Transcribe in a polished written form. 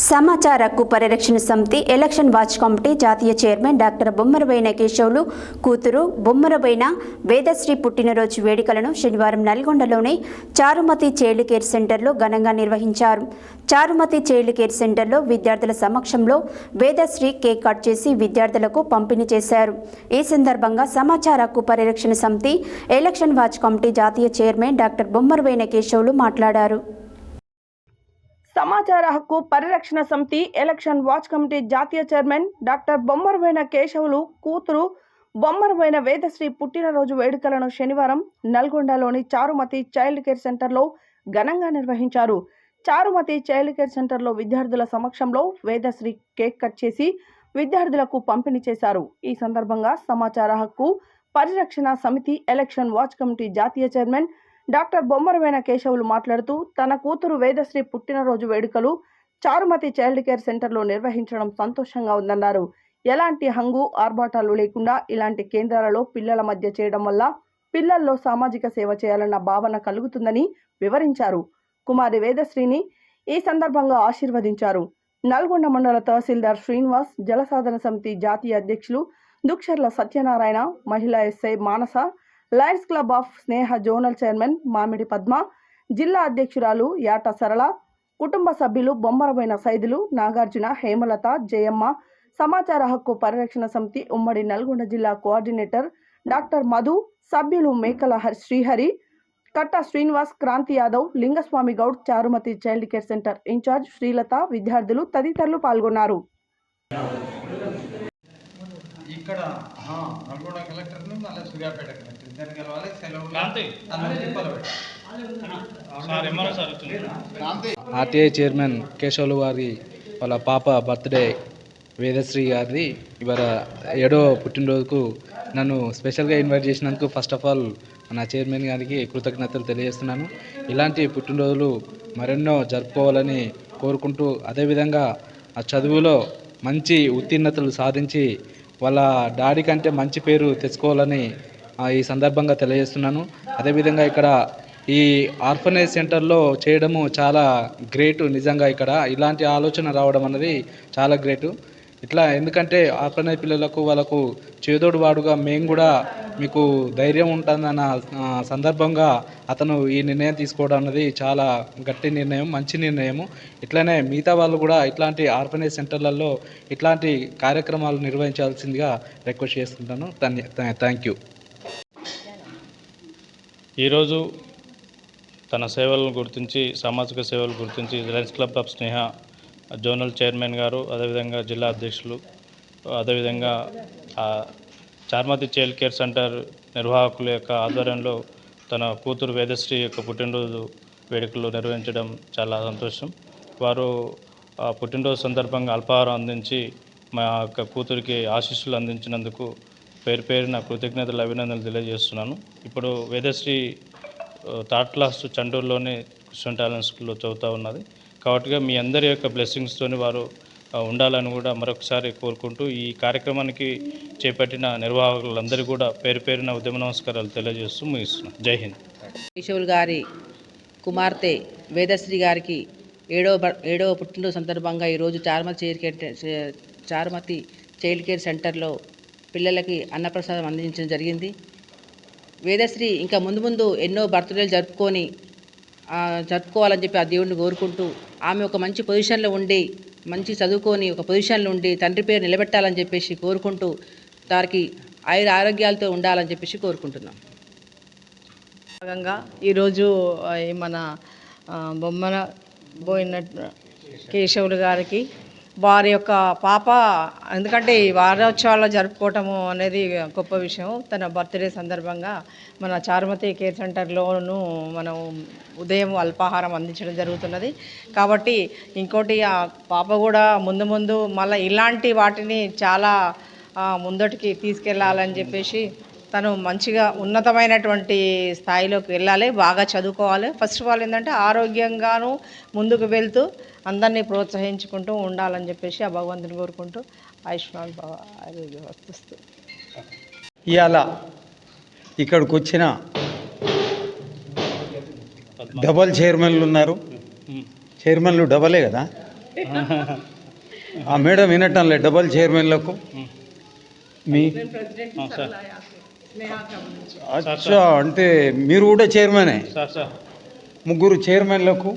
సమాచార హక్కు పరిరక్షణ సమితి ఎలక్షన్ వాచ్ కమిటీ జాతీయ చైర్మన్ డాక్టర్ బొమ్మరబోయిన కేశవులు కూతురు బొమ్మరబోయిన వేదశ్రీ పుట్టినరోజు వేడుకలను శనివారం నల్గొండలోని చారుమతి చైల్డ్ కేర్ సెంటర్లో ఘనంగా నిర్వహించారు. చారుమతి చైల్డ్ కేర్ సెంటర్లో విద్యార్థుల సమక్షంలో వేదశ్రీ కేక్ కట్ చేసి విద్యార్థులకు పంపిణీ చేశారు. ఈ సందర్భంగా సమాచార హక్కు పరిరక్షణ సమితి ఎలక్షన్ వాచ్ కమిటీ జాతీయ చైర్మన్ డాక్టర్ బొమ్మరబోయిన కేశవులు మాట్లాడారు. సమాచార హక్కు పరిరక్షణ సమితి ఎలక్షన్ వాచ్ కమిటీ జాతీయ చైర్మన్ డాక్టర్ బొమ్మరబోయిన కేశవులు కూతురు బొమ్మరబోయిన వేదశ్రీ పుట్టినరోజు వేడుకలను శనివారం నల్గొండలోని చారుమతి చైల్డ్ కేర్ సెంటర్లో ఘనంగా నిర్వహించారు. చారుమతి చైల్డ్ కేర్ సెంటర్లో విద్యార్థుల సమక్షంలో వేదశ్రీ కేక్ కట్ చేసి విద్యార్థులకు పంపిణీ చేశారు. ఈ సందర్భంగా సమాచార హక్కు పరిరక్షణ సమితి ఎలక్షన్ వాచ్ కమిటీ జాతీయ చైర్మన్ డాక్టర్ బొమ్మరబోయిన కేశవులు మాట్లాడుతూ తన కూతురు వేదశ్రీ పుట్టినరోజు వేడుకలు చారుమతి చైల్డ్ కేర్ సెంటర్లో నిర్వహించడం సంతోషంగా ఉందన్నారు. ఎలాంటి హంగు ఆర్భాటాలు లేకుండా ఇలాంటి కేంద్రాలలో పిల్లల మధ్య చేయడం వల్ల పిల్లల్లో సామాజిక సేవ చేయాలన్న భావన కలుగుతుందని వివరించారు. కుమారి వేదశ్రీని ఈ సందర్భంగా ఆశీర్వదించారు. నల్గొండ మండల తహసీల్దార్ శ్రీనివాస్, జలసాధన సమితి జాతీయ అధ్యక్షులు దుక్షర్ల సత్యనారాయణ, మహిళా SI Manasa, Lions club of Sneha zonal chairman మామిడి పద్మ, జిల్లా అధ్యక్షురాలు యాట సరళ, కుటుంబ సభ్యులు బొమ్మరబోయిన సైదులు, నాగార్జున, హేమలత, జయమ్మ, సమాచార హక్కు పరిరక్షణ సమితి ఉమ్మడి నల్గొండ జిల్లా కోఆర్డినేటర్ డాక్టర్ మధు, సభ్యులు Mekala Srihari, Katta Srinivas, Kranti Yadav, Lingaswamy Goud, Charumathi child care centre incharge Srilatha, విద్యార్థులు తదితరులు పాల్గొన్నారు. ఇక్కడ నల్గొండ కలెక్టర్ అలా సూర్యాపేట కలెక్టర్ ఇద్దరు కలవాలి. సెలవు ఆర్టీఐ చైర్మన్ కేశవులు వారి వాళ్ళ పాప బర్త్డే వేదశ్రీ గారిది ఇవాళ 7వ పుట్టినరోజుకు నన్ను స్పెషల్గా ఇన్వైట్ చేసినందుకు ఫస్ట్ ఆఫ్ ఆల్ నా చైర్మన్ గారికి కృతజ్ఞతలు తెలియజేస్తున్నాను. ఇలాంటి పుట్టినరోజులు మరెన్నో జరుపుకోవాలని కోరుకుంటూ, అదేవిధంగా ఆ చదువులో మంచి ఉత్తీర్ణతలు సాధించి వాళ్ళ డాడీ కంటే మంచి పేరు తెచ్చుకోవాలని ఈ సందర్భంగా తెలియజేస్తున్నాను. అదేవిధంగా ఇక్కడ ఈ ఆర్ఫనేజ్ సెంటర్లో చేయడము చాలా గ్రేటు. నిజంగా ఇక్కడ ఇలాంటి ఆలోచన రావడం అన్నది చాలా గ్రేటు. ఇట్లా ఎందుకంటే ఆర్ఫనేజ్ పిల్లలకు వాళ్ళకు చేదోడు వాడుగా మేము కూడా మీకు ధైర్యం ఉంటుందన్న సందర్భంగా అతను ఈ నిర్ణయం తీసుకోవడం అన్నది చాలా గట్టి నిర్ణయం, మంచి నిర్ణయము. ఇట్లనే మిగతా వాళ్ళు కూడా ఇట్లాంటి ఆర్ఫనేజ్ సెంటర్లలో ఇట్లాంటి కార్యక్రమాలు నిర్వహించాల్సిందిగా రిక్వెస్ట్ చేస్తుంటాను. Thank you. ఈరోజు తన సేవలను గుర్తించి, సామాజిక సేవలు గుర్తించి Lions club of Sneha zonal chairman గారు, అదేవిధంగా జిల్లా అధ్యక్షులు, అదేవిధంగా చారుమతి చైల్డ్ కేర్ సెంటర్ నిర్వాహకుల యొక్క ఆధ్వర్యంలో తన కూతురు వేదశ్రీ యొక్క పుట్టినరోజు వేడుకలు నిర్వహించడం చాలా సంతోషం. వారు పుట్టినరోజు సందర్భంగా అల్పాహారం అందించి మా యొక్క కూతురికి ఆశీస్సులు అందించినందుకు పేరున కృతజ్ఞతలు, అభినందనలు తెలియజేస్తున్నాను. ఇప్పుడు వేదశ్రీ థర్డ్ క్లాస్ చండూరులోని క్రిస్టియన్ టాలెంట్ స్కూల్లో చదువుతూ ఉన్నది. కాబట్టి మీ అందరి యొక్క బ్లెస్సింగ్స్తోని వారు ఉండాలని కూడా మరొకసారి కోరుకుంటూ, ఈ కార్యక్రమానికి చేపట్టిన నిర్వాహకులందరూ కూడా పేరున ఉద్యమ నమస్కారాలు తెలియజేస్తూ ముగిస్తున్నాను. జై హింద్. కేశవులు గారి కుమార్తె వేదశ్రీ గారికి 7వ పుట్టినరోజు సందర్భంగా ఈరోజు చారుమతి చైల్డ్ కేర్ సెంటర్లో పిల్లలకి అన్నప్రసాదం అందించడం జరిగింది. వేదశ్రీ ఇంకా ముందు ఎన్నో బర్త్డేలు జరుపుకోవాలని చెప్పి ఆ దేవుడిని కోరుకుంటూ, ఆమె ఒక మంచి పొజిషన్లో ఉండి, మంచి చదువుకొని ఒక పొజిషన్లో ఉండి తండ్రి పేరు నిలబెట్టాలని చెప్పేసి కోరుకుంటూ, దానికి ఆరోగ్యాలతో ఉండాలని చెప్పేసి కోరుకుంటున్నాం. భాగంగా ఈరోజు మన బొమ్మరబోయిన కేశవులు గారికి వారి యొక్క పాప, ఎందుకంటే ఈ వారోత్సవాల్లో జరుపుకోవటము అనేది గొప్ప విషయం. తన బర్త్డే సందర్భంగా మన చారుమతి కేర్ సెంటర్లోనూ మనం ఉదయం అల్పాహారం అందించడం జరుగుతున్నది. కాబట్టి ఇంకోటి ఆ పాప కూడా ముందు మళ్ళీ ఇలాంటి వాటిని చాలా ముందటికి తీసుకెళ్ళాలని చెప్పేసి, తను మంచిగా ఉన్నతమైనటువంటి స్థాయిలోకి వెళ్ళాలి, బాగా చదువుకోవాలి. ఫస్ట్ ఆఫ్ ఆల్ ఏంటంటే ఆరోగ్యంగాను ముందుకు వెళ్తూ అందరినీ ప్రోత్సహించుకుంటూ ఉండాలని చెప్పేసి ఆ భగవంతుని కోరుకుంటూ ఆయుష్మాన్ భవ ఆరోగ్యవస్తు. ఇవాళ ఇక్కడికి వచ్చిన డబల్ చైర్మన్లు ఉన్నారు. చైర్మన్లు డబలే కదా, ఆ మేడం వినటంలే డబల్ చైర్మన్లకు మీ సార్ అచ్చా అంటే మీరు కూడా చైర్మనే సార్ ముగ్గురు చైర్మన్లకు